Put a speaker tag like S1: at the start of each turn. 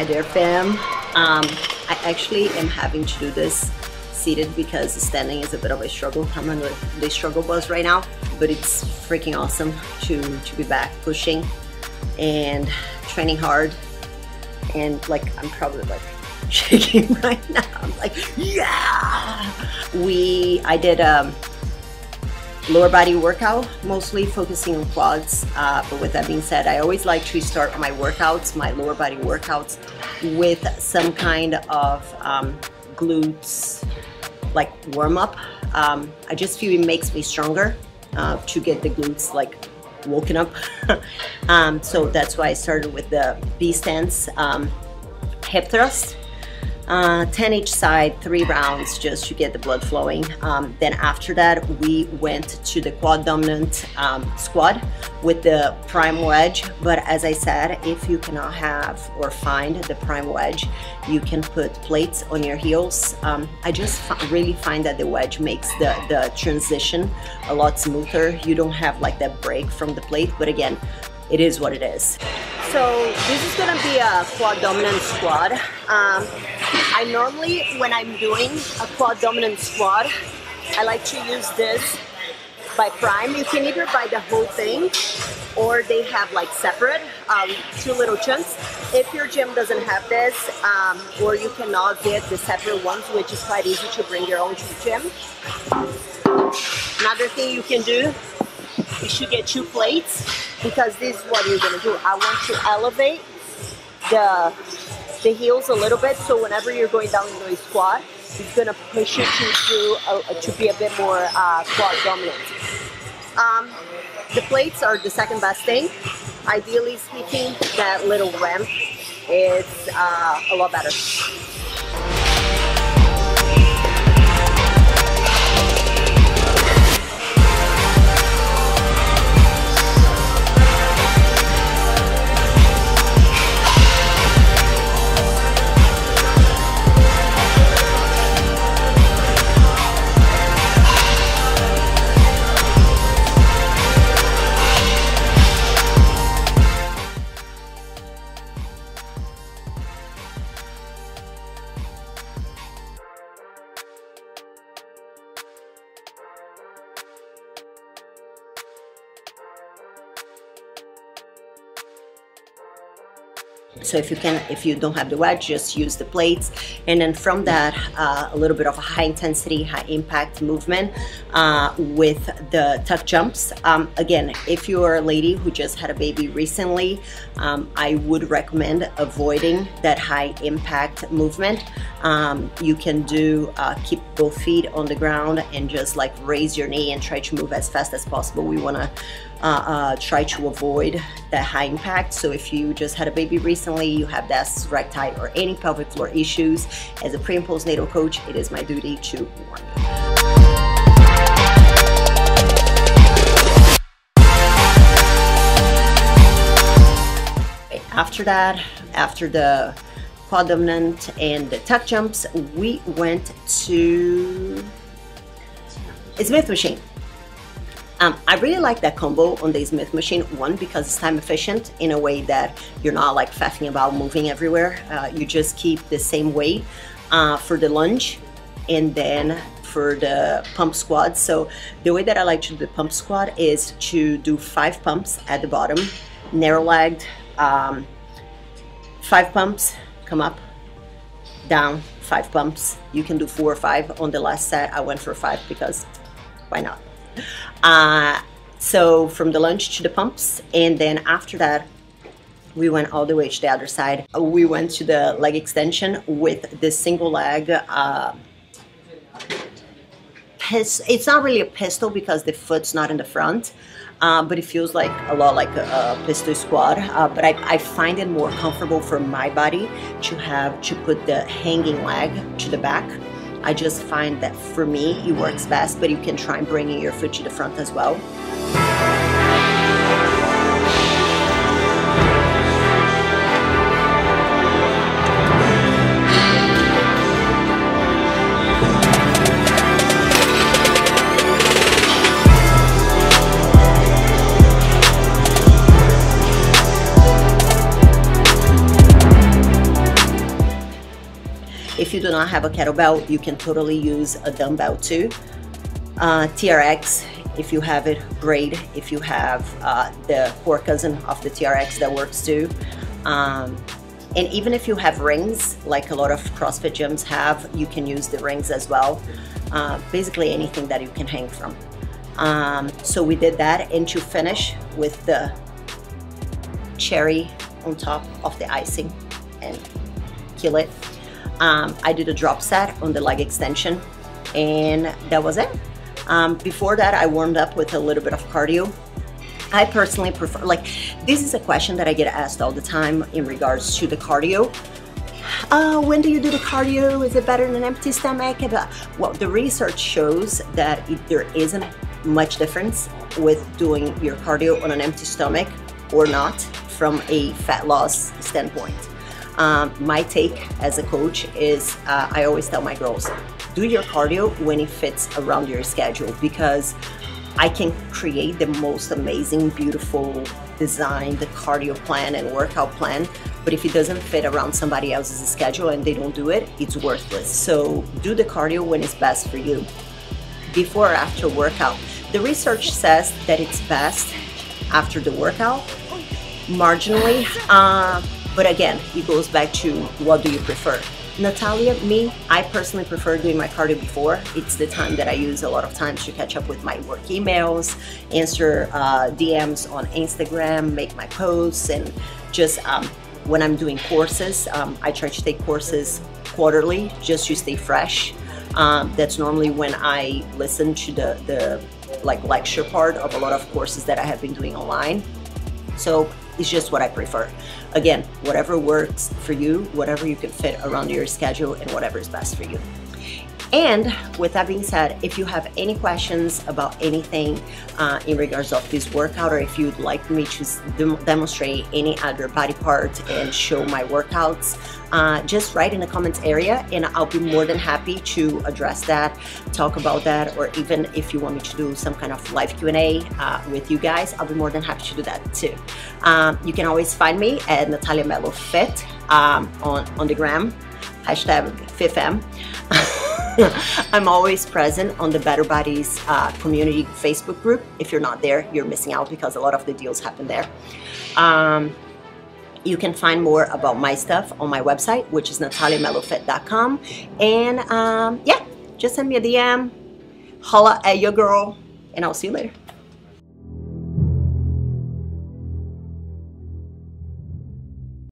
S1: there, fam. I actually am having to do this seated because standing is a bit of a struggle. I'm on the struggle bus right now, but it's freaking awesome to be back pushing and training hard. And like, I'm probably like shaking right now. I'm like, yeah! I did lower body workout, mostly focusing on quads. But with that being said, I always like to start my workouts, my lower body workouts, with some kind of glutes, like warm up. I just feel it makes me stronger to get the glutes like woken up. So that's why I started with the B stance hip thrust. 10 each side, 3 rounds, just to get the blood flowing. Then after that, we went to the quad dominant squat with the prime wedge. But as I said, if you cannot have or find the prime wedge, you can put plates on your heels. I just really find that the wedge makes the transition a lot smoother. You don't have like that break from the plate, but again, it is what it is. So this is gonna be a quad dominant squat. I normally, when I'm doing a quad dominant squat, I like to use this by prime. You can either buy the whole thing, or they have like separate, 2 little chunks. If your gym doesn't have this, or you cannot get the separate ones, which is quite easy to bring your own to the gym. Another thing you can do, you should get 2 plates, because this is what you're gonna do. I want to elevate the heels a little bit, so whenever you're going down into a squat, it's gonna push you to be a bit more quad dominant. The plates are the second best thing. Ideally speaking, that little ramp is a lot better. So if you don't have the wedge, just use the plates. And then from that, a little bit of a high intensity, high impact movement with the tuck jumps. Again, if you're a lady who just had a baby recently, I would recommend avoiding that high impact movement. You can do, keep both feet on the ground and just like raise your knee and try to move as fast as possible. We wanna try to avoid that high impact. So if you just had a baby recently, you have das recti or any pelvic floor issues, as a pre and postnatal coach, it is my duty to warn you. After that, after the quad dominant and the tuck jumps, we went to a Smith machine. I really like that combo on the Smith machine. One, because it's time efficient in a way that you're not like faffing about moving everywhere. You just keep the same weight for the lunge and then for the pump squat. So the way that I like to do the pump squat is to do 5 pumps at the bottom, narrow-legged, 5 pumps, come up, down, 5 pumps. You can do 4 or 5. On the last set, I went for 5 because why not? So from the lunge to the pumps, and then after that, we went all the way to the other side. We went to the leg extension with the single leg. It's not really a pistol because the foot's not in the front, but it feels like a lot like a pistol squat. But I find it more comfortable for my body to put the hanging leg to the back. I just find that for me, it works best, but you can try bringing your foot to the front as well. you do not have a kettlebell, you can totally use a dumbbell too. TRX, if you have it, great. If you have the poor cousin of the TRX, that works too. And even if you have rings, like a lot of CrossFit gyms have, you can use the rings as well. Basically anything that you can hang from. So we did that, and to finish with the cherry on top of the icing and kill it, I did a drop set on the leg extension, and that was it. Before that, I warmed up with a little bit of cardio. I personally prefer, like, this is a question that I get asked all the time in regards to the cardio. When do you do the cardio? Is it better in an empty stomach? Well, the research shows that there isn't much difference with doing your cardio on an empty stomach or not from a fat loss standpoint. My take as a coach is I always tell my girls, do your cardio when it fits around your schedule, because I can create the most amazing, beautiful design, the cardio plan and workout plan, but if it doesn't fit around somebody else's schedule and they don't do it, it's worthless. So do the cardio when it's best for you. Before or after workout, the research says that it's best after the workout, marginally, but again, it goes back to what do you prefer. Natalia, me, I personally prefer doing my cardio before. It's the time that I use a lot of times to catch up with my work emails, answer DMs on Instagram, make my posts, and just when I'm doing courses, I try to take courses quarterly just to stay fresh. That's normally when I listen to the like lecture part of a lot of courses that I have been doing online. So it's just what I prefer. Again, whatever works for you, whatever you can fit around your schedule, and whatever is best for you. And with that being said, if you have any questions about anything in regards of this workout, or if you'd like me to demonstrate any other body part and show my workouts, just write in the comments area, and I'll be more than happy to address that, talk about that, or even if you want me to do some kind of live Q&A with you guys, I'll be more than happy to do that too. You can always find me at Natalia Mello Fit on the gram, hashtag FitFam. I'm always present on the Better Bodies community Facebook group. If you're not there, you're missing out, because a lot of the deals happen there. You can find more about my stuff on my website, which is nataliamellofit.com. And yeah, just send me a DM, holla at your girl, and I'll see you later.